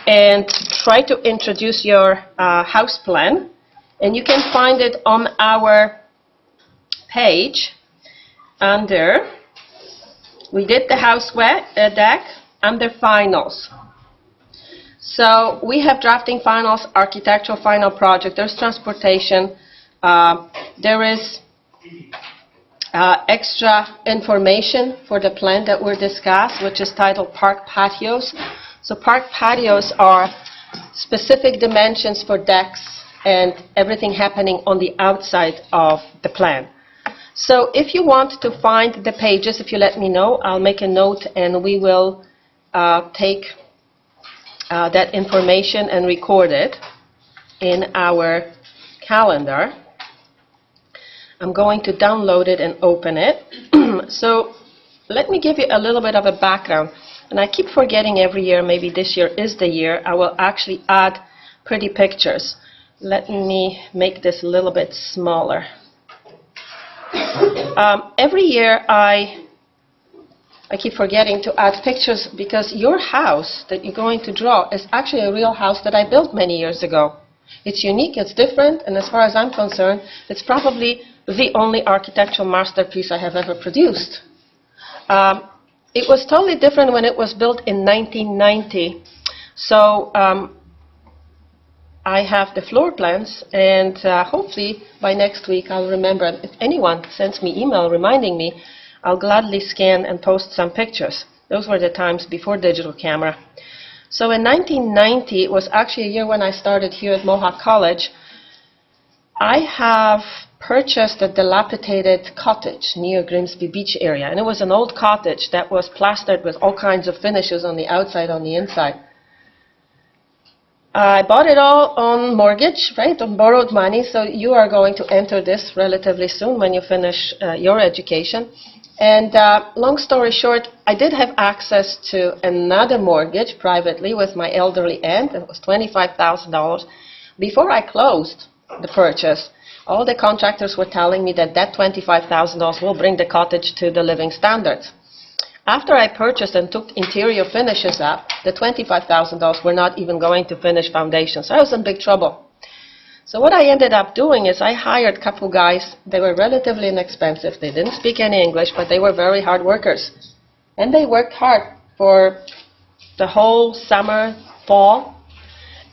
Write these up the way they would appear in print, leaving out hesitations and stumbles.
and try to introduce your house plan. And you can find it on our page under, we did the house deck under finals. So we have drafting finals, architectural final project, there's transportation, there is extra information for the plan that we're discussed, which is titled Park Patios. So park patios are specific dimensions for decks and everything happening on the outside of the plan. So if you want to find the pages, if you let me know, I'll make a note and we will take that information and record it in our calendar. I'm going to download it and open it. So let me give you a little bit of a background. And I keep forgetting every year, maybe this year is the year, I will actually add pretty pictures. Let me make this a little bit smaller. Every year I keep forgetting to add pictures because your house that you're going to draw is actually a real house that I built many years ago. It's unique, it's different, and as far as I'm concerned, it's probably the only architectural masterpiece I have ever produced. It was totally different when it was built in 1990. So I have the floor plans, and hopefully by next week I'll remember. If anyone sends me email reminding me, I'll gladly scan and post some pictures. Those were the times before digital camera. So in 1990, it was actually a year when I started here at Mohawk College, I have purchased a dilapidated cottage near Grimsby Beach area. And it was an old cottage that was plastered with all kinds of finishes on the outside, on the inside. I bought it all on mortgage, right, on borrowed money. So you are going to enter this relatively soon when you finish your education. And long story short, I did have access to another mortgage privately with my elderly aunt. It was $25,000. Before I closed the purchase, all the contractors were telling me that that $25,000 will bring the cottage to the living standards. After I purchased and took interior finishes up, the $25,000 were not even going to finish foundation. So I was in big trouble. So what I ended up doing is I hired a couple guys. They were relatively inexpensive. They didn't speak any English, but they were very hard workers. And they worked hard for the whole summer, fall.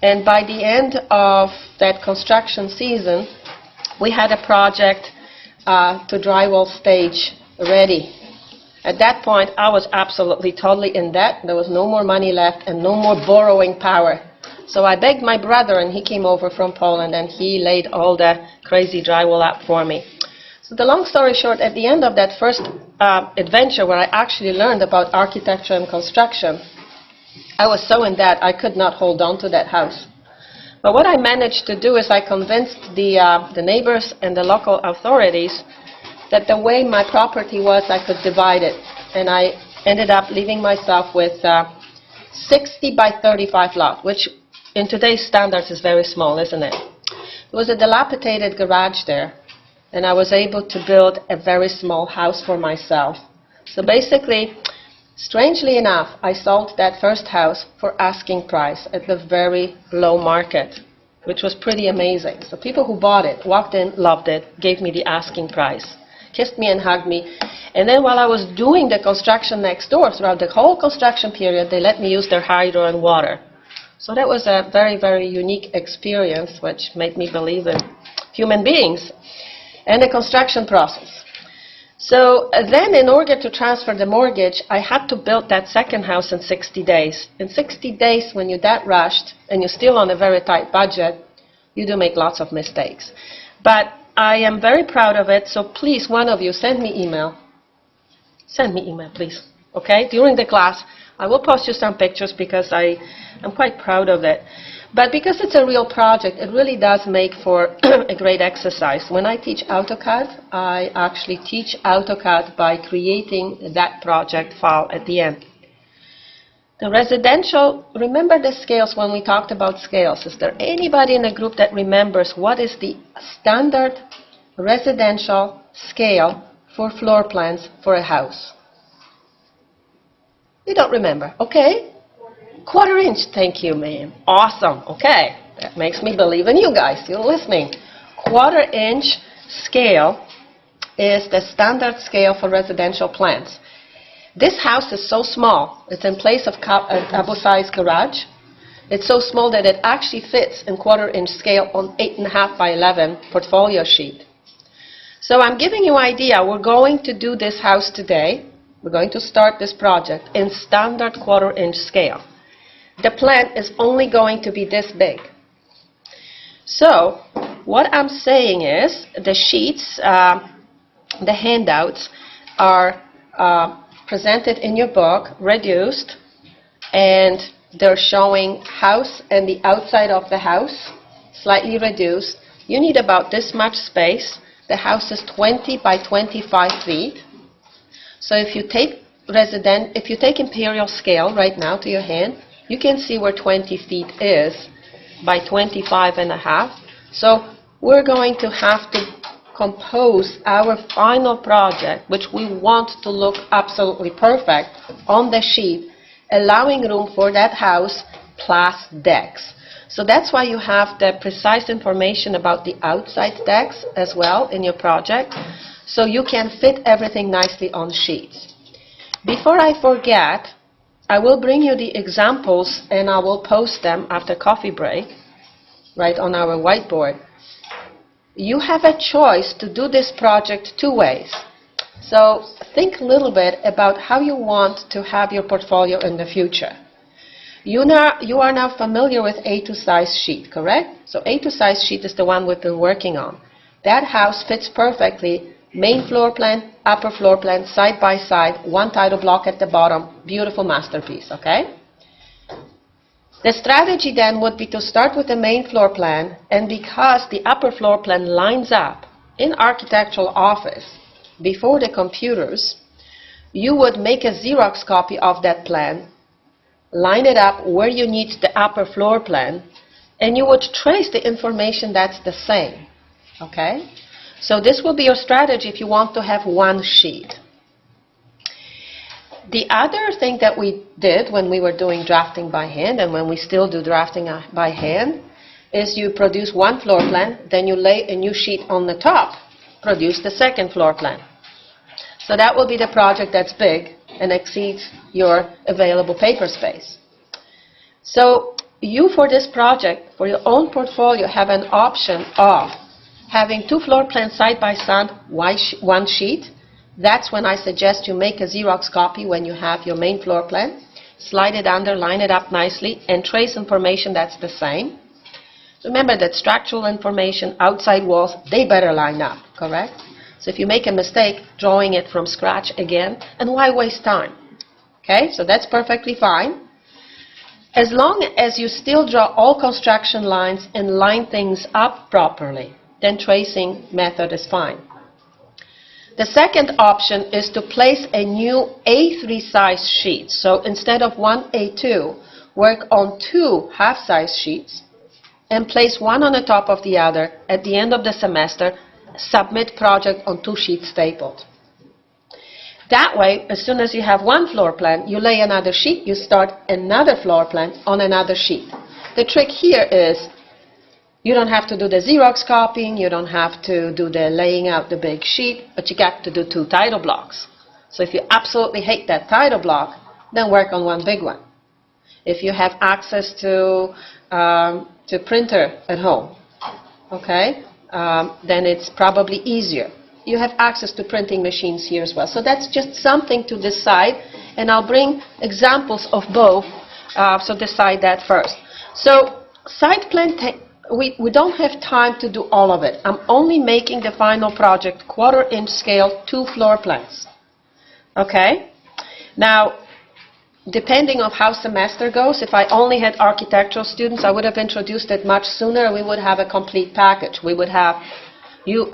And by the end of that construction season, we had a project to drywall stage ready. At that point, I was absolutely, totally in debt. There was no more money left and no more borrowing power. So I begged my brother, and he came over from Poland, and he laid all the crazy drywall up for me. So the long story short, at the end of that first adventure where I actually learned about architecture and construction, I was so in debt I could not hold on to that house. But what I managed to do is I convinced the neighbors and the local authorities that the way my property was, I could divide it. And I ended up leaving myself with 60 by 35 lot, which in today's standards is very small, isn't it? There was a dilapidated garage there, and I was able to build a very small house for myself. So basically, strangely enough, I sold that first house for asking price at the very low market, which was pretty amazing. So people who bought it, walked in, loved it, gave me the asking price, kissed me and hugged me. And then while I was doing the construction next door, throughout the whole construction period, they let me use their hydro and water. So that was a very, very unique experience, which made me believe in human beings and the construction process. So then in order to transfer the mortgage, I had to build that second house in 60 days. In 60 days, when you're that rushed and you're still on a very tight budget, you do make lots of mistakes. But I am very proud of it, so please, one of you, send me email. Send me email, please, okay? During the class, I will post you some pictures because I'm quite proud of it. But because it's a real project, it really does make for a great exercise. When I teach AutoCAD, I actually teach AutoCAD by creating that project file at the end. The residential, remember the scales when we talked about scales. Is there anybody in the group that remembers what is the standard residential scale for floor plans for a house? You don't remember, okay? 1/4 inch, thank you, ma'am. Awesome, okay. That makes me believe in you guys, you're listening. 1/4 inch scale is the standard scale for residential plants. This house is so small, it's in place of Abu-size garage. It's so small that it actually fits in 1/4 inch scale on 8.5 by 11 portfolio sheet. So I'm giving you an idea. We're going to do this house today. We're going to start this project in standard 1/4 inch scale. The plant is only going to be this big. So what I'm saying is the sheets, the handouts are presented in your book, reduced, and they're showing house and the outside of the house, slightly reduced. You need about this much space. The house is 20 by 25 feet. So if you take imperial scale right now to your hand, you can see where 20 feet is by 25.5. So we're going to have to compose our final project, which we want to look absolutely perfect on the sheet, allowing room for that house plus decks. So that's why you have the precise information about the outside decks as well in your project, so you can fit everything nicely on sheets. Before I forget, I will bring you the examples and I will post them after coffee break, right on our whiteboard. You have a choice to do this project 2 ways. So think a little bit about how you want to have your portfolio in the future. You are now familiar with A2 size sheet, correct? So A2 size sheet is the one we've been working on. That house fits perfectly, main floor plan, upper floor plan, side by side, one title block at the bottom, beautiful masterpiece, okay? The strategy then would be to start with the main floor plan, and because the upper floor plan lines up in architectural office before the computers, you would make a Xerox copy of that plan, line it up where you need the upper floor plan, and you would trace the information that's the same, okay? So this will be your strategy if you want to have one sheet. The other thing that we did when we were doing drafting by hand, and when we still do drafting by hand, is you produce one floor plan, then you lay a new sheet on the top, produce the second floor plan. So that will be the project that's big and exceeds your available paper space. So you, for this project, for your own portfolio, have an option of having 2 floor plans side by side, one sheet. That's when I suggest you make a Xerox copy when you have your main floor plan, slide it under, line it up nicely, and trace information that's the same. Remember that structural information, outside walls, they better line up, correct? So if you make a mistake drawing it from scratch again, and why waste time? Okay, so that's perfectly fine. As long as you still draw all construction lines and line things up properly, then tracing method is fine. The second option is to place a new A3 size sheet. So instead of one A2, work on 2 half-size sheets and place one on the top of the other. At the end of the semester, submit project on 2 sheets stapled. That way, as soon as you have one floor plan, you lay another sheet, you start another floor plan on another sheet. The trick here is you don't have to do the Xerox copying, you don't have to do the laying out the big sheet, but you got to do 2 title blocks. So if you absolutely hate that title block, then work on one big one. If you have access to printer at home, okay, then it's probably easier. You have access to printing machines here as well. So that's just something to decide, and I'll bring examples of both, so decide that first. So site plan, we don't have time to do all of it. I'm only making the final project 1/4 inch scale, 2 floor plans. Okay? Now, depending on how semester goes, if I only had architectural students, I would have introduced it much sooner. We would have a complete package. We would have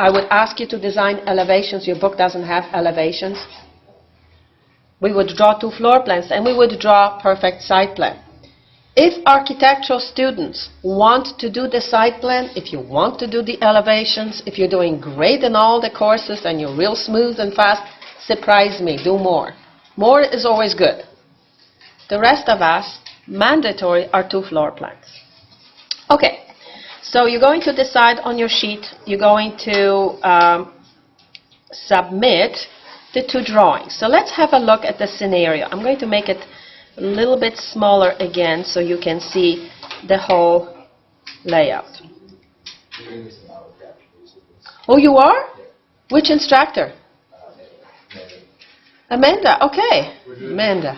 I would ask you to design elevations. Your book doesn't have elevations. We would draw 2 floor plans, and we would draw perfect site plan. If architectural students want to do the site plan, if you want to do the elevations, if you're doing great in all the courses and you're real smooth and fast, surprise me, do more. More is always good. The rest of us mandatory are 2 floor plans. Okay, so you're going to decide on your sheet, you're going to submit the 2 drawings. So let's have a look at the scenario. I'm going to make it a little bit smaller again so you can see the whole layout. Oh, you are? Which instructor? Amanda, okay. Amanda.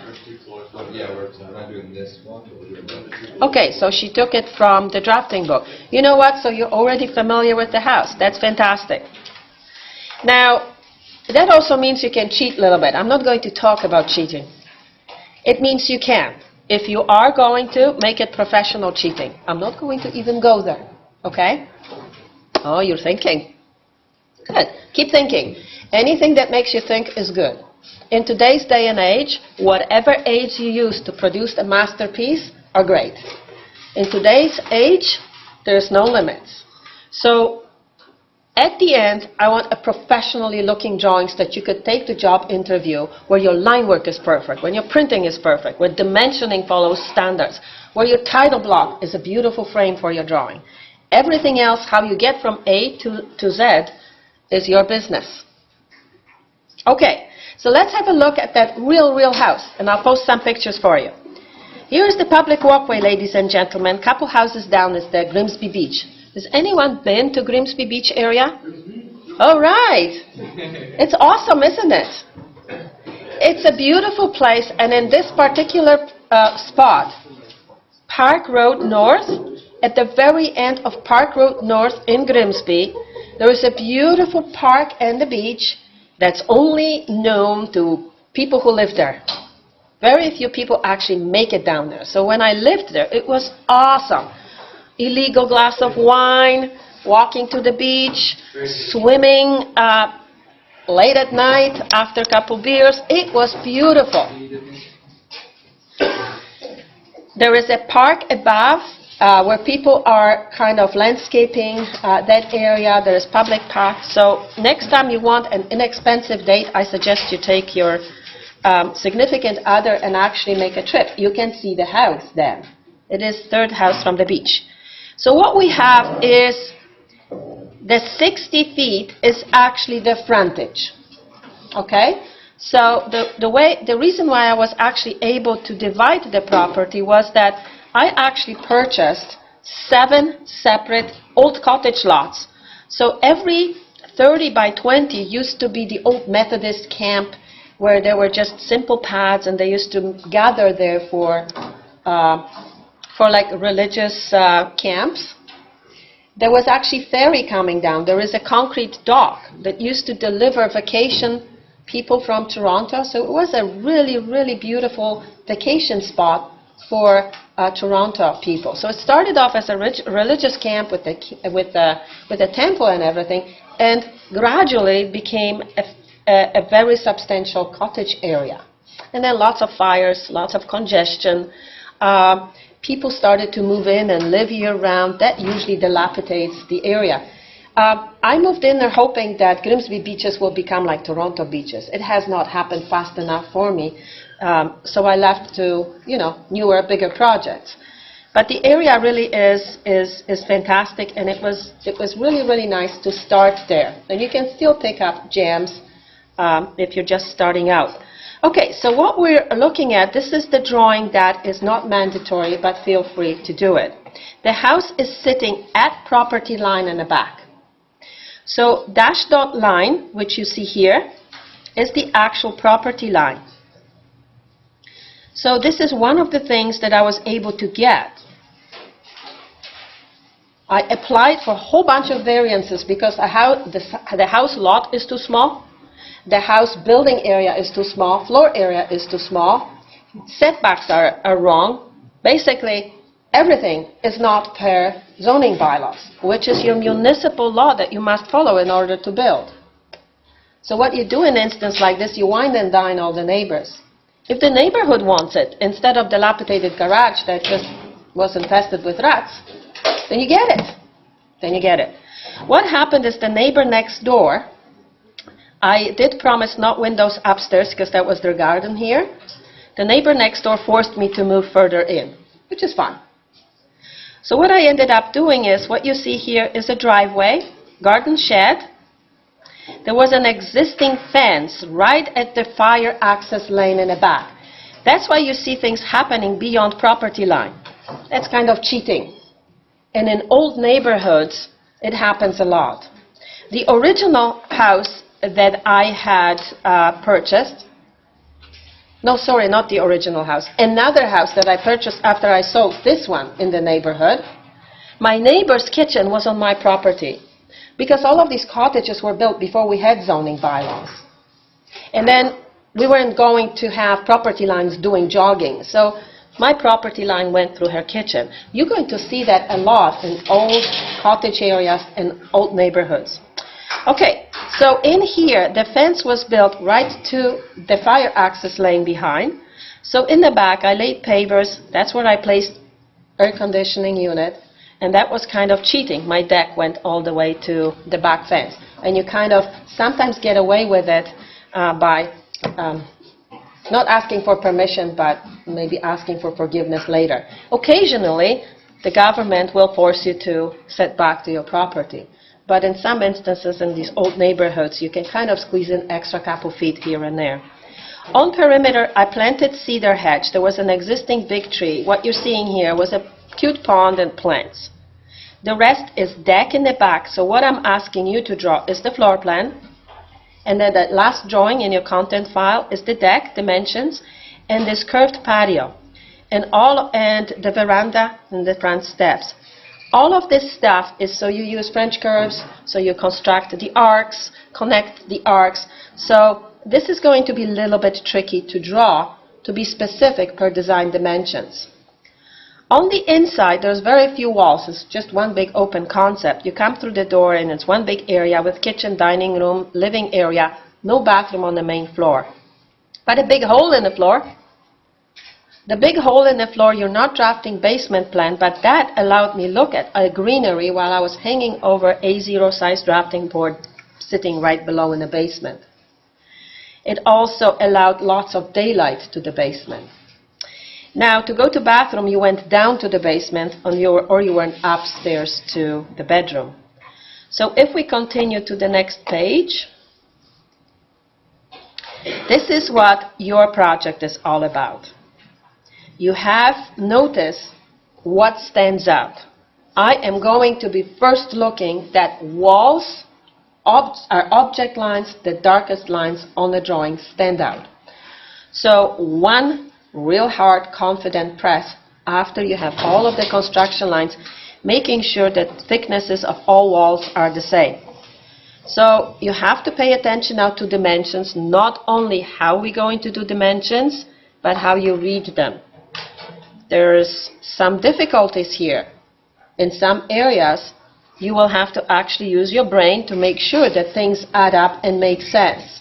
Okay, so she took it from the drafting book. You know what? So you're already familiar with the house. That's fantastic. Now, that also means you can cheat a little bit. I'm not going to talk about cheating. It means you can. If you are going to, make it professional cheating. I'm not going to even go there. Okay? Oh, you're thinking. Good. Keep thinking. Anything that makes you think is good. In today's day and age, whatever aids you use to produce a masterpiece are great. In today's age, there's no limits. So, at the end, I want a professionally looking drawings that you could take to job interview where your line work is perfect, when your printing is perfect, where dimensioning follows standards, where your title block is a beautiful frame for your drawing. Everything else, how you get from A to Z, is your business. Okay, so let's have a look at that real house, and I'll post some pictures for you. Here is the public walkway, ladies and gentlemen. Couple houses down is the Grimsby Beach. Has anyone been to Grimsby Beach area? All right. It's awesome, isn't it? It's a beautiful place, and in this particular spot, Park Road North, at the very end of Park Road North in Grimsby, there is a beautiful park and the beach that's only known to people who live there. Very few people actually make it down there. So when I lived there, it was awesome. Illegal glass of wine, walking to the beach, swimming late at night after a couple beers. It was beautiful. There is a park above where people are kind of landscaping that area. There is public park. So next time you want an inexpensive date, I suggest you take your significant other and actually make a trip. You can see the house then. It is third house from the beach. So what we have is the 60 feet is actually the frontage. Okay? So the reason why I was actually able to divide the property was that I actually purchased 7 separate old cottage lots. So every 30 by 20 used to be the old Methodist camp where there were just simple pads and they used to gather there for like religious camps. There was actually ferry coming down. There is a concrete dock that used to deliver vacation people from Toronto. So it was a really beautiful vacation spot for Toronto people. So it started off as a religious camp with a temple and everything, and gradually became a very substantial cottage area. And then lots of fires, lots of congestion. People started to move in and live year-round. That usually dilapidates the area. I moved in there hoping that Grimsby beaches will become like Toronto beaches. It has not happened fast enough for me. So I left to, newer, bigger projects. But the area really is fantastic, and it was really nice to start there. And you can still pick up gems if you're just starting out. Okay, so what we're looking at, this is the drawing that is not mandatory, but feel free to do it. The house is sitting at property line in the back. So dashed dot line, which you see here, is the actual property line. So this is one of the things that I was able to get. I applied for a whole bunch of variances because the house lot is too small. The house building area is too small, floor area is too small, setbacks are wrong. Basically, everything is not per zoning bylaws, which is your municipal law that you must follow in order to build. So what you do in an instance like this, you wine and dine all the neighbors. If the neighborhood wants it, instead of dilapidated garage that just was infested with rats, then you get it. What happened is the neighbor next door, I did promise not windows upstairs because that was their garden here. The neighbor next door forced me to move further in, which is fine. So what I ended up doing is, what you see here is a driveway, garden shed. There was an existing fence right at the fire access lane in the back. That's why you see things happening beyond property line. That's kind of cheating. And in old neighborhoods, it happens a lot. The original house that I had purchased, no, sorry, not the original house, another house that I purchased after I sold this one in the neighborhood, my neighbor's kitchen was on my property, because all of these cottages were built before we had zoning bylaws. And then we weren't going to have property lines doing jogging, so my property line went through her kitchen. You're going to see that a lot in old cottage areas and old neighborhoods. Okay, so in here, the fence was built right to the fire access lane behind. So in the back, I laid pavers. That's where I placed air conditioning unit. And that was kind of cheating. My deck went all the way to the back fence. And you kind of sometimes get away with it by not asking for permission, but maybe asking for forgiveness later. Occasionally, the government will force you to set back to your property. But in some instances in these old neighborhoods, you can kind of squeeze in extra couple feet here and there. On perimeter, I planted cedar hedge. There was an existing big tree. What you're seeing here was a cute pond and plants. The rest is deck in the back. So what I'm asking you to draw is the floor plan. And then that last drawing in your content file is the deck, dimensions, and this curved patio. And the veranda and the front steps. All of this stuff is so you use French curves, so you construct the arcs, connect the arcs. So this is going to be a little bit tricky to draw, to be specific per design dimensions. On the inside, there's very few walls. It's just one big open concept. You come through the door and it's one big area with kitchen, dining room, living area, no bathroom on the main floor. But a big hole in the floor. The big hole in the floor, you're not drafting basement plan, but that allowed me look at a greenery while I was hanging over A0 size drafting board sitting right below in the basement. It also allowed lots of daylight to the basement. Now, to go to bathroom, you went down to the basement or you went upstairs to the bedroom. So if we continue to the next page, this is what your project is all about. You have noticed what stands out. I am going to be first looking that walls are object lines, the darkest lines on the drawing stand out. So one real hard, confident press after you have all of the construction lines, making sure that thicknesses of all walls are the same. So you have to pay attention now to dimensions, not only how we're going to do dimensions, but how you read them. There's some difficulties here. In some areas, you will have to actually use your brain to make sure that things add up and make sense.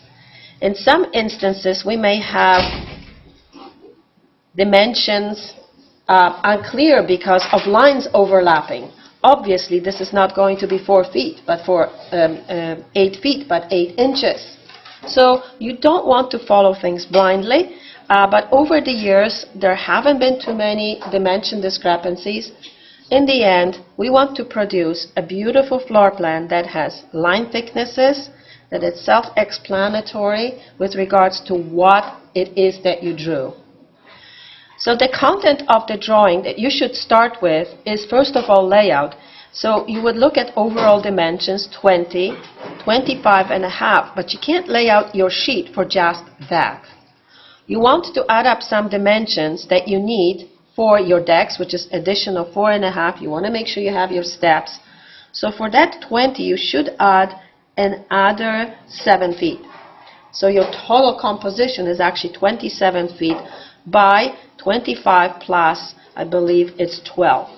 In some instances, we may have dimensions unclear because of lines overlapping. Obviously, this is not going to be 4 feet, but 8 feet, but 8 inches. So you don't want to follow things blindly. But over the years, there haven't been too many dimension discrepancies. In the end, we want to produce a beautiful floor plan that has line thicknesses, that is self-explanatory with regards to what it is that you drew. So the content of the drawing that you should start with is, first of all, layout. So you would look at overall dimensions, 20, 25 and a half, but you can't lay out your sheet for just that. You want to add up some dimensions that you need for your decks, which is additional 4.5. You want to make sure you have your steps. So for that 20, you should add another 7 feet. So your total composition is actually 27 feet by 25 plus, I believe it's 12.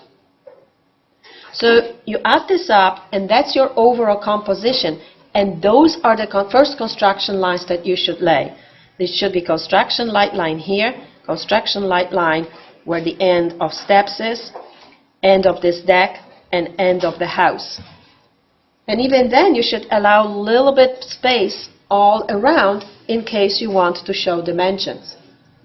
So you add this up, and that's your overall composition. And those are the first construction lines that you should lay. This should be construction light line here, construction light line where the end of steps is, end of this deck, and end of the house. And even then, you should allow a little bit space all around in case you want to show dimensions.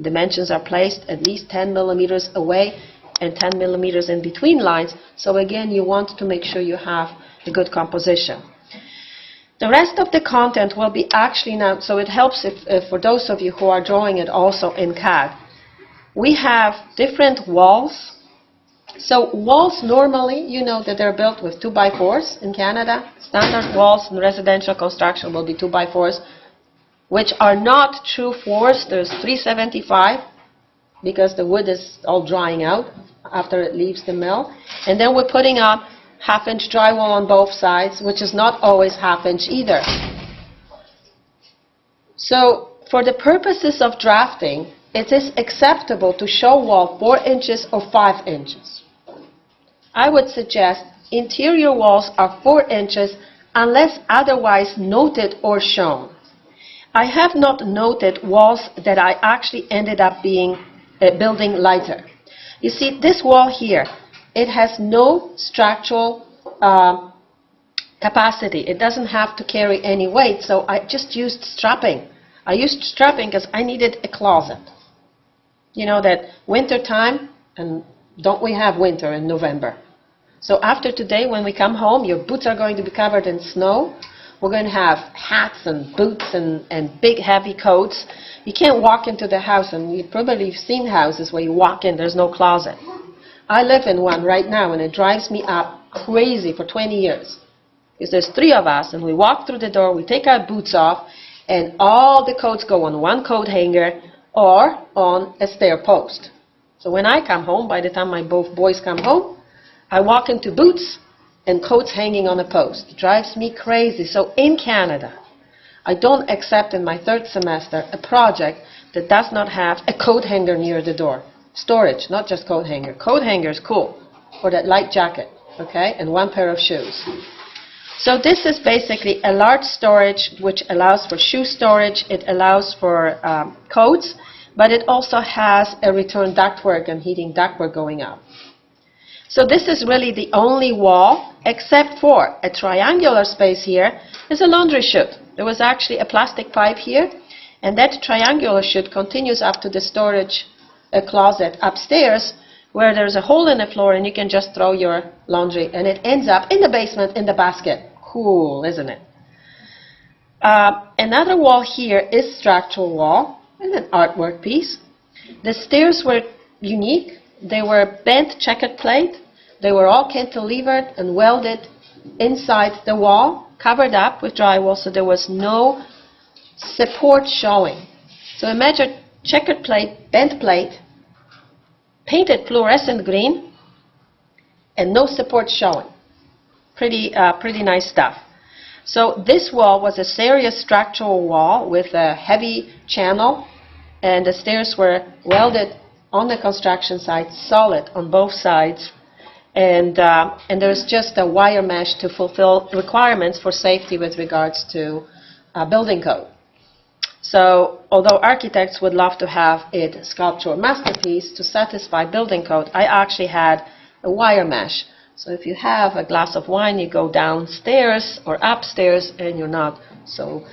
Dimensions are placed at least 10 millimeters away and 10 millimeters in between lines. So again, you want to make sure you have a good composition. The rest of the content will be actually now, so it helps if for those of you who are drawing it also in CAD. We have different walls. So walls normally, you know that they're built with 2x4s in Canada. Standard walls in residential construction will be 2x4s, which are not true 4s. There's 375 because the wood is all drying out after it leaves the mill. And then we're putting up half-inch drywall on both sides, which is not always half-inch either. So for the purposes of drafting, it is acceptable to show wall 4 inches or 5 inches. I would suggest interior walls are 4 inches unless otherwise noted or shown. I have not noted walls that I actually ended up building lighter. You see, this wall here, it has no structural capacity. It doesn't have to carry any weight, so I just used strapping. I used strapping because I needed a closet. You know that winter time, and don't we have winter in November? So after today, when we come home, your boots are going to be covered in snow. We're going to have hats and boots and big heavy coats. You can't walk into the house, and you probably have seen houses where you walk in, there's no closet. I live in one right now, and it drives me up crazy for 20 years. Because there's 3 of us, and we walk through the door, we take our boots off, and all the coats go on one coat hanger or on a stair post. So when I come home, by the time my both boys come home, I walk into boots and coats hanging on a post. It drives me crazy. So in Canada, I don't accept in my 3rd semester a project that does not have a coat hanger near the door. Storage, not just coat hanger. Coat hanger is cool for that light jacket, okay, and 1 pair of shoes. So this is basically a large storage which allows for shoe storage. It allows for coats, but it also has a return ductwork and heating ductwork going up. So this is really the only wall, except for a triangular space here, is a laundry chute. There was actually a plastic pipe here, and that triangular chute continues up to the storage closet upstairs, where there's a hole in the floor and you can just throw your laundry, and it ends up in the basement in the basket. Cool, isn't it? Another wall here is structural wall and an artwork piece. The stairs were unique. They were bent checkered plate. They were all cantilevered and welded inside the wall, covered up with drywall, so there was no support showing. So imagine checkered plate, bent plate, painted fluorescent green, and no support showing. Pretty nice stuff. So this wall was a serious structural wall with a heavy channel, and the stairs were welded on the construction site, solid on both sides, and there's just a wire mesh to fulfill requirements for safety with regards to building code. So although architects would love to have it sculpture masterpiece to satisfy building code, I actually had a wire mesh. So if you have a glass of wine, you go downstairs or upstairs, and you're not so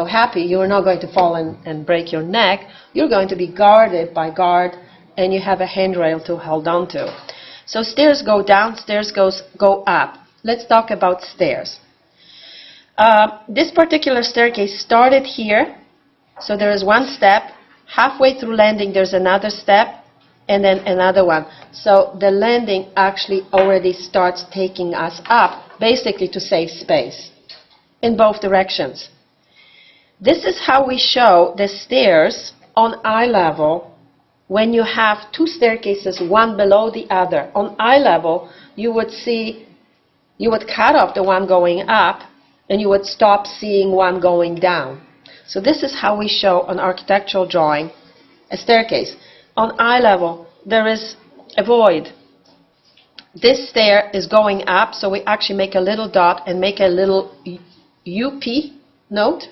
happy, you're not going to fall and break your neck. You're going to be guarded by guard, and you have a handrail to hold on to. So stairs go down, stairs go up. Let's talk about stairs. This particular staircase started here, so there is one step. Halfway through landing, there's another step, and then another one. So the landing actually already starts taking us up, basically to save space in both directions. This is how we show the stairs on eye level when you have 2 staircases, one below the other. On eye level, you would cut off the one going up, and you would stop seeing one going down. So this is how we show on architectural drawing a staircase. On eye level, there is a void. This stair is going up, so we actually make a little dot and make a little UP note.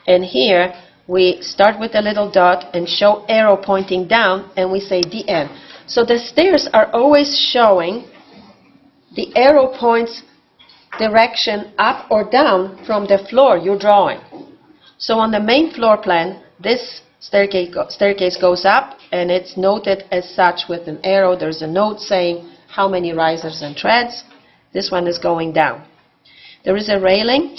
And here we start with a little dot and show arrow pointing down, and we say the end. So the stairs are always showing the arrow points direction up or down from the floor you're drawing. So on the main floor plan, this Staircase goes up, and it's noted as such with an arrow. There's a note saying how many risers and treads. This one is going down. There is a railing.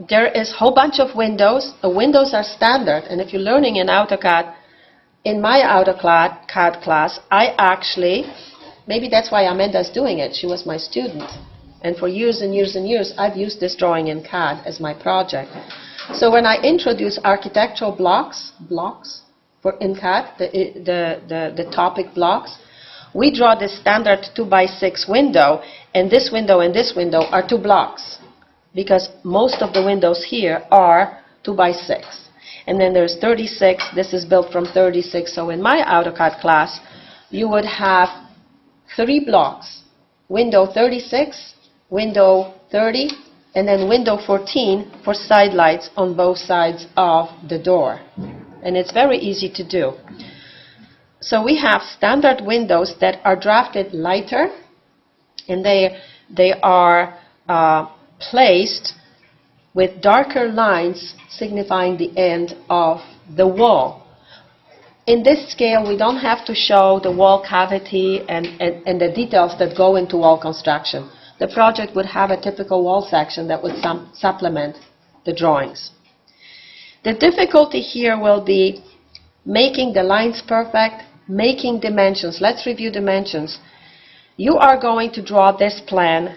There is a whole bunch of windows. The windows are standard, and if you're learning in AutoCAD, in my AutoCAD class, I actually, maybe that's why Amanda's doing it, she was my student, and for years and years and years, I've used this drawing in CAD as my project. So when I introduce architectural blocks for in CAD, the topic blocks, we draw this standard 2x6 window, and this window and this window are 2 blocks, because most of the windows here are 2x6. And then there's 36, this is built from 36, so in my AutoCAD class, you would have 3 blocks, window 36, window 30, and then window 14 for side lights on both sides of the door. And it's very easy to do. So we have standard windows that are drafted lighter, and they are placed with darker lines signifying the end of the wall. In this scale, we don't have to show the wall cavity and the details that go into wall construction. The project would have a typical wall section that would supplement the drawings. The difficulty here will be making the lines perfect, making dimensions. Let's review dimensions. You are going to draw this plan.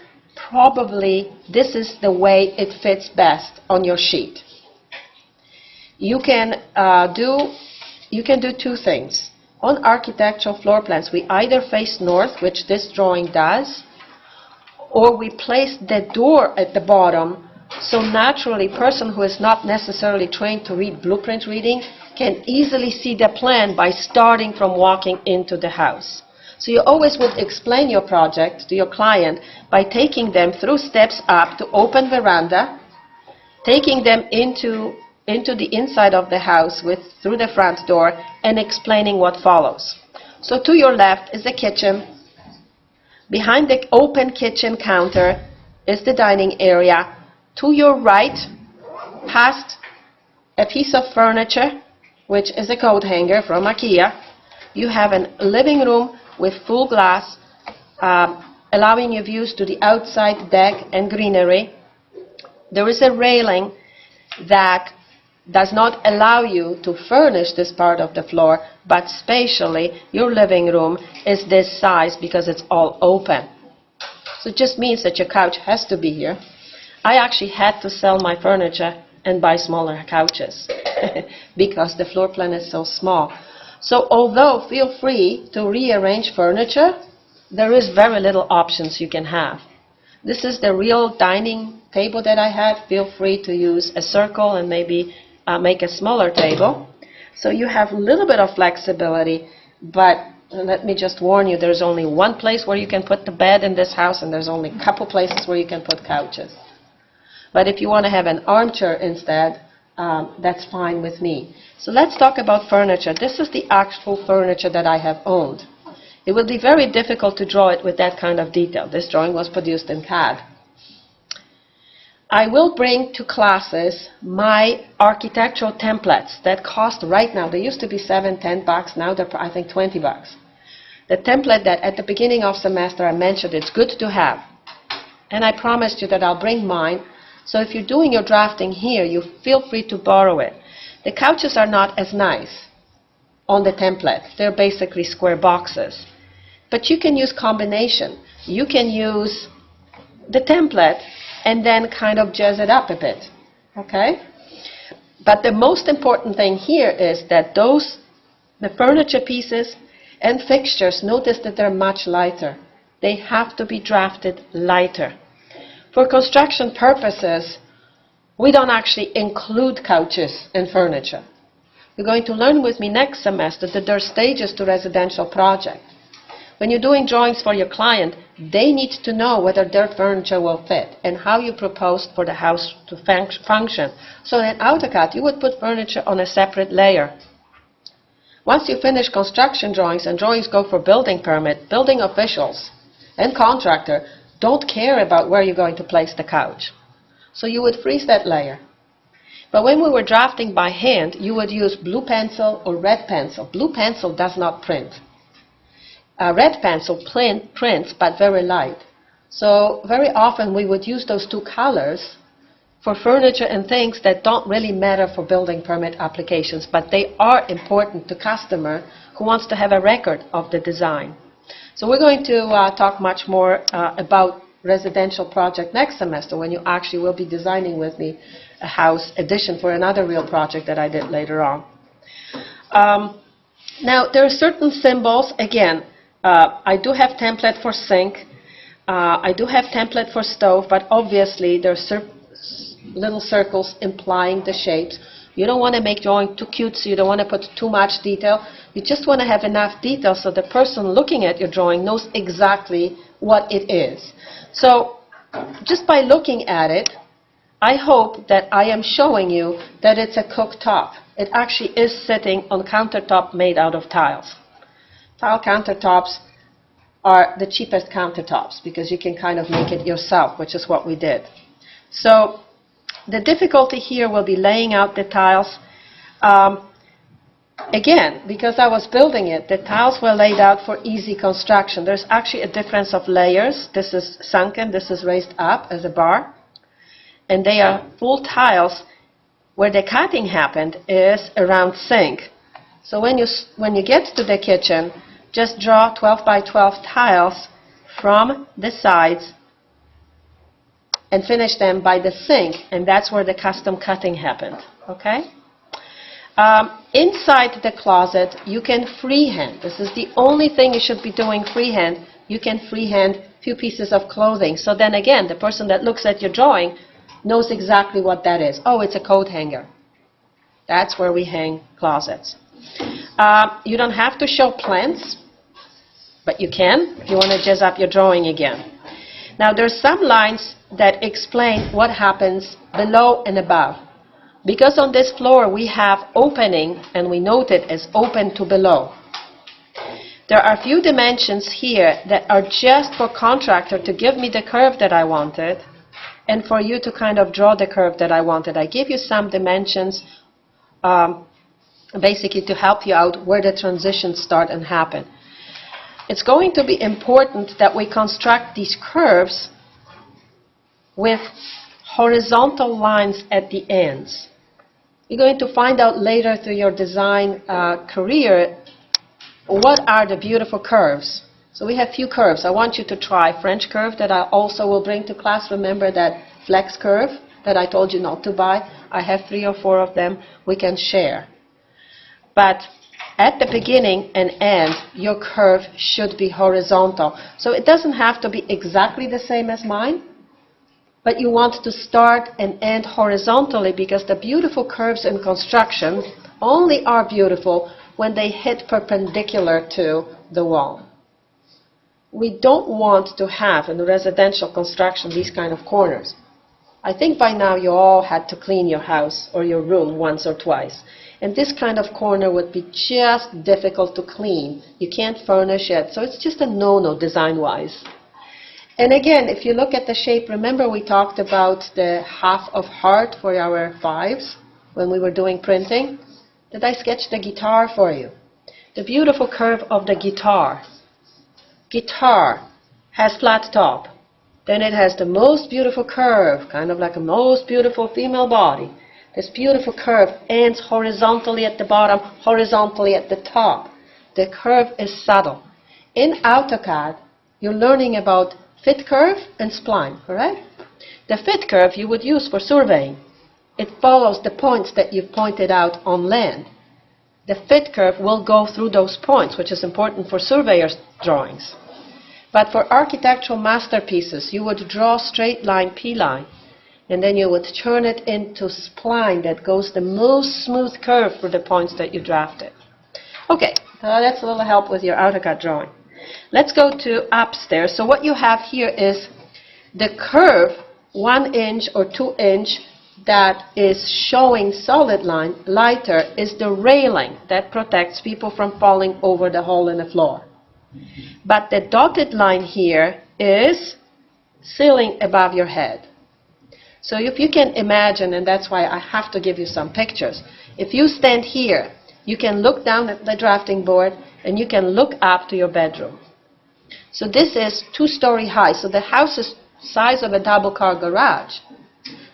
Probably this is the way it fits best on your sheet. You can do 2 things. On architectural floor plans, we either face north, which this drawing does, or we place the door at the bottom, so naturally a person who is not necessarily trained to read blueprint reading can easily see the plan by starting from walking into the house. So you always would explain your project to your client by taking them through steps up to open veranda, taking them into the inside of the house through the front door, and explaining what follows. So to your left is the kitchen. Behind the open kitchen counter is the dining area. To your right, past a piece of furniture, which is a coat hanger from IKEA, you have a living room with full glass, allowing you views to the outside deck and greenery. There is a railing that does not allow you to furnish this part of the floor, but spatially your living room is this size because it's all open. So it just means that your couch has to be here. I actually had to sell my furniture and buy smaller couches because the floor plan is so small. So although feel free to rearrange furniture, there is very little options you can have. This is the real dining table that I had. Feel free to use a circle and maybe make a smaller table. So you have a little bit of flexibility, but let me just warn you, there's only one place where you can put the bed in this house, and there's only a couple places where you can put couches. But if you want to have an armchair instead, that's fine with me. So let's talk about furniture. This is the actual furniture that I have owned. It will be very difficult to draw it with that kind of detail. This drawing was produced in CAD. I will bring to classes my architectural templates that cost right now, they used to be $7, $10, now they're I think $20. The template that at the beginning of semester I mentioned, it's good to have. And I promised you that I'll bring mine. So if you're doing your drafting here, you feel free to borrow it. The couches are not as nice on the template. They're basically square boxes. But you can use combination. You can use the template and then kind of jazz it up a bit. Okay? But the most important thing here is that the furniture pieces and fixtures, notice that they're much lighter. They have to be drafted lighter. For construction purposes, we don't actually include couches and furniture. You're going to learn with me next semester that there are stages to residential project. When you're doing drawings for your client, they need to know whether their furniture will fit and how you propose for the house to function. So in AutoCAD, you would put furniture on a separate layer. Once you finish construction drawings and drawings go for building permit, building officials and contractor don't care about where you're going to place the couch. So you would freeze that layer. But when we were drafting by hand, you would use blue pencil or red pencil. Blue pencil does not print. Red pencil prints, but very light. So very often we would use those two colors for furniture and things that don't really matter for building permit applications, but they are important to customer who wants to have a record of the design. So we're going to talk much more about residential project next semester when you actually will be designing with me a house addition for another real project that I did later on. Now there are certain symbols. Again, I do have template for sink. I do have template for stove, but obviously there are little circles implying the shapes. You don't want to make drawing too cute, so you don't want to put too much detail. You just want to have enough detail so the person looking at your drawing knows exactly what it is. So just by looking at it, I hope that I am showing you that it's a cooktop. It actually is sitting on countertop made out of tiles. Tile countertops are the cheapest countertops because you can kind of make it yourself, which is what we did. So the difficulty here will be laying out the tiles. Again, because I was building it, the tiles were laid out for easy construction. There's actually a difference of layers. This is sunken, this is raised up as a bar. And they are full tiles. Where the cutting happened is around sink. So when you get to the kitchen, just draw 12 by 12 tiles from the sides and finish them by the sink, and that's where the custom cutting happened. Okay? Inside the closet, you can freehand. This is the only thing you should be doing freehand. You can freehand a few pieces of clothing. So then again, the person that looks at your drawing knows exactly what that is. Oh, it's a coat hanger. That's where we hang closets. You don't have to show plans, but you can if you want to jazz up your drawing again. Now, there's some lines that explain what happens below and above. Because on this floor we have opening, and we note it as open to below. There are a few dimensions here that are just for contractor to give me the curve that I wanted, and for you to kind of draw the curve that I wanted. I give you some dimensions basically to help you out where the transitions start and happen. It's going to be important that we construct these curves with horizontal lines at the ends. You're going to find out later through your design career what are the beautiful curves. So we have few curves. I want you to try French curve that I also will bring to class. Remember that flex curve that I told you not to buy? I have 3 or 4 of them. We can share. But at the beginning and end, your curve should be horizontal. So it doesn't have to be exactly the same as mine, but you want to start and end horizontally, because the beautiful curves in construction only are beautiful when they hit perpendicular to the wall. We don't want to have in residential construction these kind of corners. I think by now you all had to clean your house or your room once or twice. And this kind of corner would be just difficult to clean. You can't furnish it, so it's just a no-no design-wise. And again, if you look at the shape, remember we talked about the half of heart for our 5s when we were doing printing? Did I sketch the guitar for you? The beautiful curve of the guitar. Guitar has flat top. Then it has the most beautiful curve, kind of like a most beautiful female body. This beautiful curve ends horizontally at the bottom, horizontally at the top. The curve is subtle. In AutoCAD, you're learning about fit curve and spline, correct? The fit curve you would use for surveying. It follows the points that you've pointed out on land. The fit curve will go through those points, which is important for surveyors' drawings. But for architectural masterpieces, you would draw straight line P-line, and then you would turn it into spline that goes the most smooth curve for the points that you drafted. Okay, that's a little help with your AutoCAD drawing. Let's go to upstairs. So what you have here is the curve, 1 inch or 2 inch, that is showing solid line. Lighter is the railing that protects people from falling over the hole in the floor. But the dotted line here is ceiling above your head. So if you can imagine, and that's why I have to give you some pictures, if you stand here, you can look down at the drafting board and you can look up to your bedroom. So this is 2-story high, so the house is size of a double-car garage.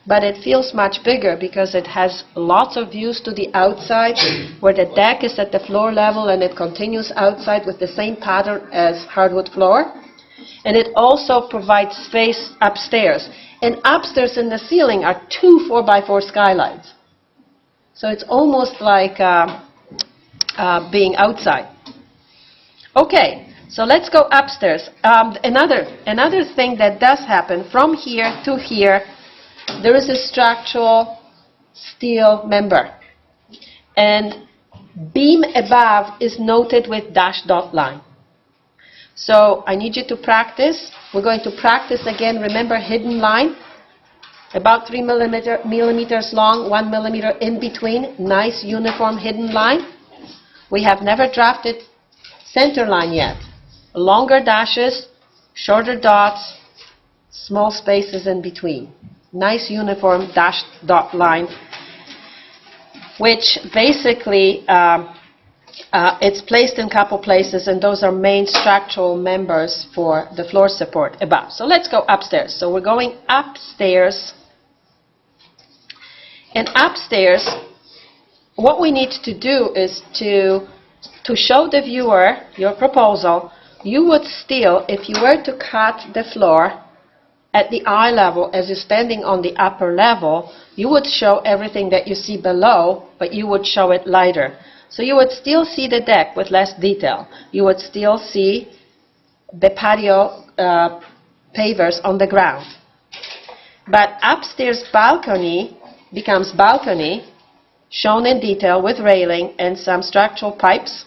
But it feels much bigger because it has lots of views to the outside where the deck is at the floor level and it continues outside with the same pattern as hardwood floor. And it also provides space upstairs. And upstairs in the ceiling are 2 4x4 skylights. So it's almost like being outside. Okay, so let's go upstairs. Another thing that does happen from here to here, there is a structural steel member. And beam above is noted with dashed dot line. So I need you to practice. We're going to practice again. Remember, hidden line, about 3 millimeters long, 1 millimeter in between. Nice uniform hidden line. We have never drafted center line yet. Longer dashes, shorter dots, small spaces in between. Nice uniform dashed dot line, which basically it's placed in a couple places, and those are main structural members for the floor support above. So let's go upstairs. So we're going upstairs. And upstairs, what we need to do is to show the viewer your proposal. You would still, if you were to cut the floor at the eye level as you're standing on the upper level, you would show everything that you see below, but you would show it lighter. So you would still see the deck with less detail. You would still see the patio pavers on the ground. But upstairs balcony becomes balcony, shown in detail with railing and some structural pipes.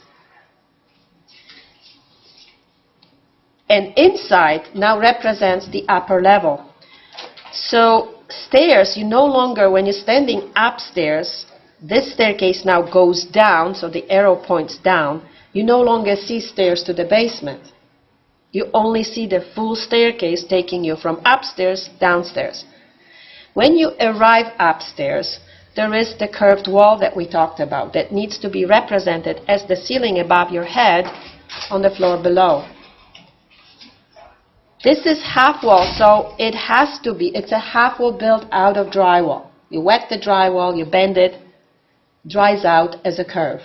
And inside now represents the upper level. So stairs, you no longer, when you're standing upstairs, this staircase now goes down, so the arrow points down. You no longer see stairs to the basement. You only see the full staircase taking you from upstairs downstairs. When you arrive upstairs, there is the curved wall that we talked about that needs to be represented as the ceiling above your head on the floor below. This is half wall, so it has to be, it's a half wall built out of drywall. You wet the drywall, you bend it, dries out as a curve.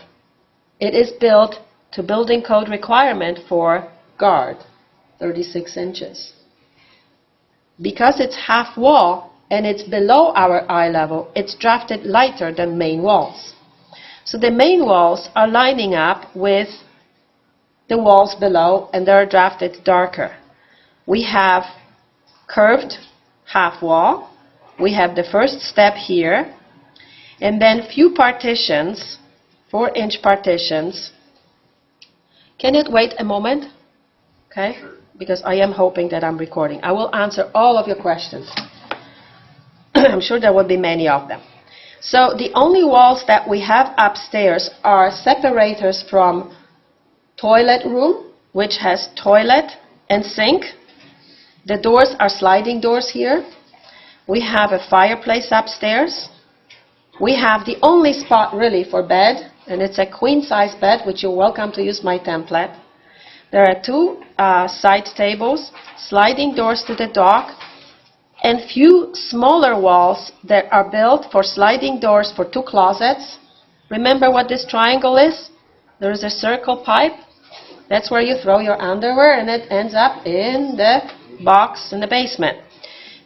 It is built to building code requirement for guard, 36 inches. Because it's half wall and it's below our eye level, it's drafted lighter than main walls. So the main walls are lining up with the walls below and they're drafted darker. We have curved half wall. We have the first step here. And then few partitions, 4-inch partitions. Can it wait a moment? Okay? Because I am hoping that I'm recording. I will answer all of your questions. I'm sure there will be many of them. So the only walls that we have upstairs are separators from toilet room, which has toilet and sink. The doors are sliding doors here. We have a fireplace upstairs. We have the only spot really for bed, and it's a queen-size bed, which you're welcome to use my template. There are 2 side tables, sliding doors to the dock, and few smaller walls that are built for sliding doors for 2 closets. Remember what this triangle is? There is a circle pipe. That's where you throw your underwear, and it ends up in the box in the basement.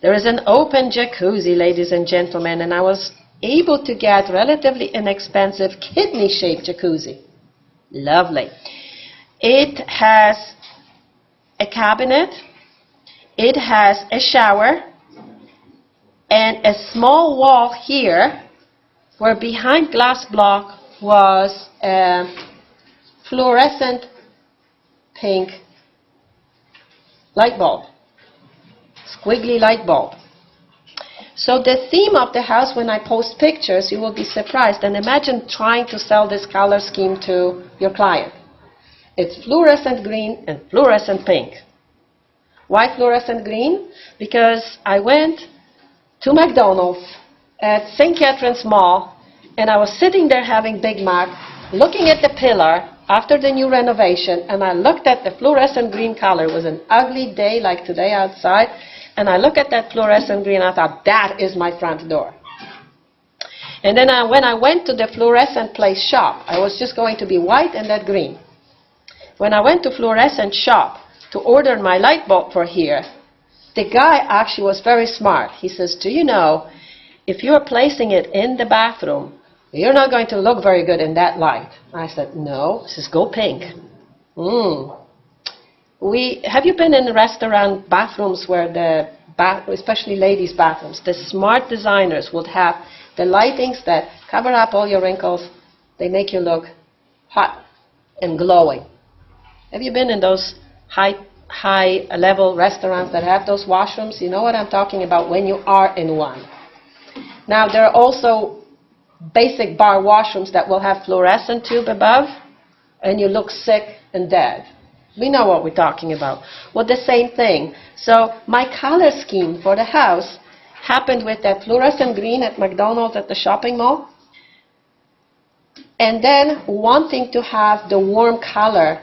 There is an open jacuzzi, ladies and gentlemen, and I was able to get relatively inexpensive kidney-shaped jacuzzi. Lovely. It has a cabinet, it has a shower, and a small wall here where behind glass block was a fluorescent pink light bulb, squiggly light bulb. So the theme of the house, when I post pictures, you will be surprised. And imagine trying to sell this color scheme to your client. It's fluorescent green and fluorescent pink. Why fluorescent green? Because I went to McDonald's at St. Catherine's Mall, and I was sitting there having Big Mac, looking at the pillar after the new renovation, and I looked at the fluorescent green color. It was an ugly day like today outside, and I looked at that fluorescent green, and I thought, that is my front door. And then when I went to the fluorescent place shop, I was just going to be white and that green. When I went to fluorescent shop to order my light bulb for here, the guy actually was very smart. He says, do you know, if you're placing it in the bathroom, you're not going to look very good in that light. I said, no. He says, go pink. Have you been in restaurant bathrooms where especially ladies' bathrooms, the smart designers would have the lightings that cover up all your wrinkles. They make you look hot and glowing. Have you been in those high-level restaurants that have those washrooms? You know what I'm talking about when you are in one. Now, there are also basic bar washrooms that will have fluorescent tube above, and you look sick and dead. We know what we're talking about. Well, the same thing. So my color scheme for the house happened with that fluorescent green at McDonald's at the shopping mall, and then wanting to have the warm color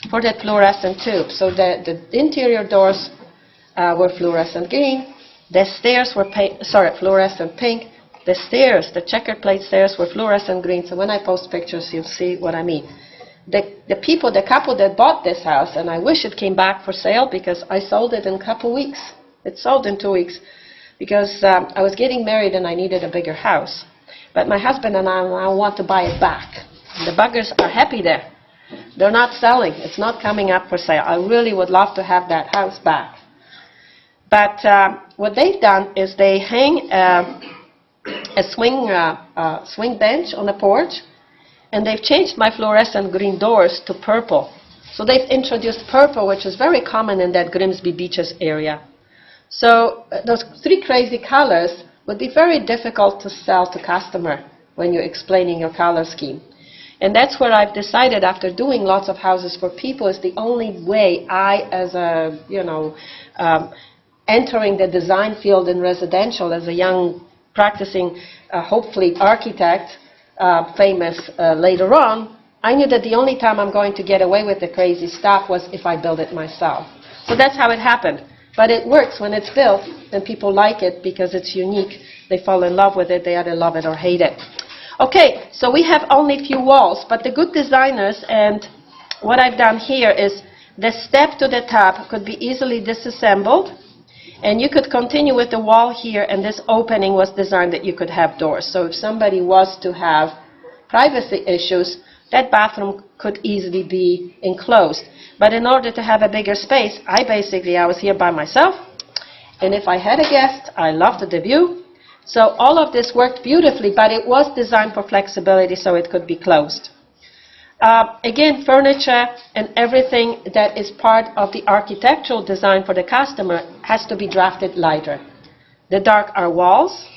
for that fluorescent tube. So the interior doors were fluorescent green, the stairs were fluorescent pink, the stairs, the checkered plate stairs, were fluorescent green. So when I post pictures, you'll see what I mean. The couple that bought this house, and I wish it came back for sale because I sold it in a couple weeks. It sold in 2 weeks because I was getting married and I needed a bigger house. But my husband and I want to buy it back. The buggers are happy there. They're not selling. It's not coming up for sale. I really would love to have that house back. But what they've done is they hang a swing bench on the porch, and they've changed my fluorescent green doors to purple. So they've introduced purple, which is very common in that Grimsby Beaches area. So those three crazy colors would be very difficult to sell to customer when you're explaining your color scheme. And that's where I've decided, after doing lots of houses for people, is the only way I, as a, entering the design field in residential as a young practicing, hopefully, architect, famous later on, I knew that the only time I'm going to get away with the crazy stuff was if I build it myself. So that's how it happened. But it works when it's built, and people like it because it's unique. They fall in love with it. They either love it or hate it. Okay, so we have only a few walls, but the good designers, and what I've done here is the step to the top could be easily disassembled, and you could continue with the wall here, and this opening was designed that you could have doors. So if somebody was to have privacy issues, that bathroom could easily be enclosed. But in order to have a bigger space, I was here by myself, and if I had a guest, I loved the view. So all of this worked beautifully, but it was designed for flexibility so it could be closed. Again, furniture and everything that is part of the architectural design for the customer has to be drafted lighter. The dark are walls,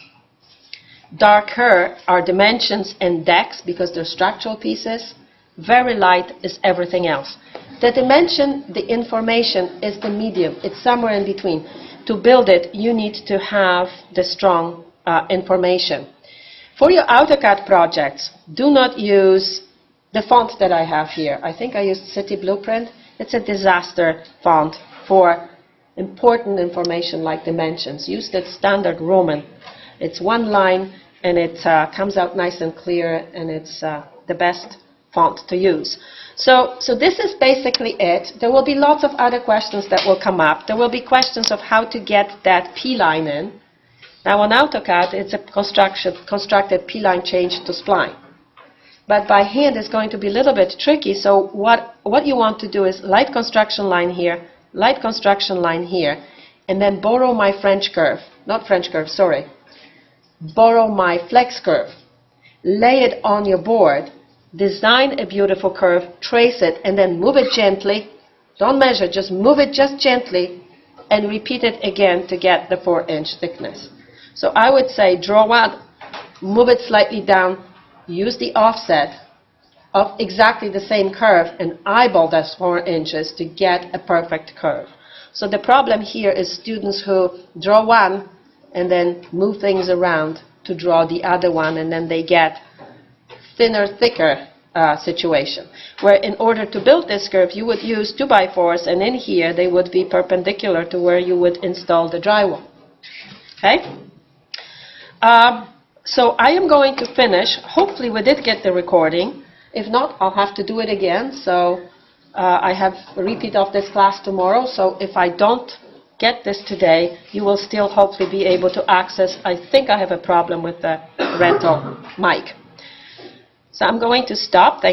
darker are dimensions and decks because they're structural pieces. Very light is everything else. The dimension, the information, is the medium. It's somewhere in between. To build it, you need to have the strong information. For your AutoCAD projects, do not use the font that I have here. I think I used City Blueprint. It's a disaster font for important information like dimensions. Use that standard Roman. It's one line, and it comes out nice and clear, and it's the best font to use. So this is basically it. There will be lots of other questions that will come up. There will be questions of how to get that P-line in. Now on AutoCAD, it's a constructed P-line changed to spline. But by hand, it's going to be a little bit tricky. So what you want to do is light construction line here, light construction line here, and then borrow my French curve. Not French curve, sorry. Borrow my flex curve. Lay it on your board. Design a beautiful curve, trace it, and then move it gently. Don't measure, just move it just gently, and repeat it again to get the 4-inch thickness. So I would say draw one, move it slightly down, use the offset of exactly the same curve, and eyeball those 4 inches to get a perfect curve. So the problem here is students who draw one and then move things around to draw the other one, and then they get thinner, thicker situation. Where in order to build this curve, you would use 2x4s, and in here they would be perpendicular to where you would install the drywall. Okay? So I am going to finish. Hopefully we did get the recording. If not, I'll have to do it again. So I have a repeat of this class tomorrow. So if I don't get this today, you will still hopefully be able to access. I think I have a problem with the rental mic. So I'm going to stop. Thank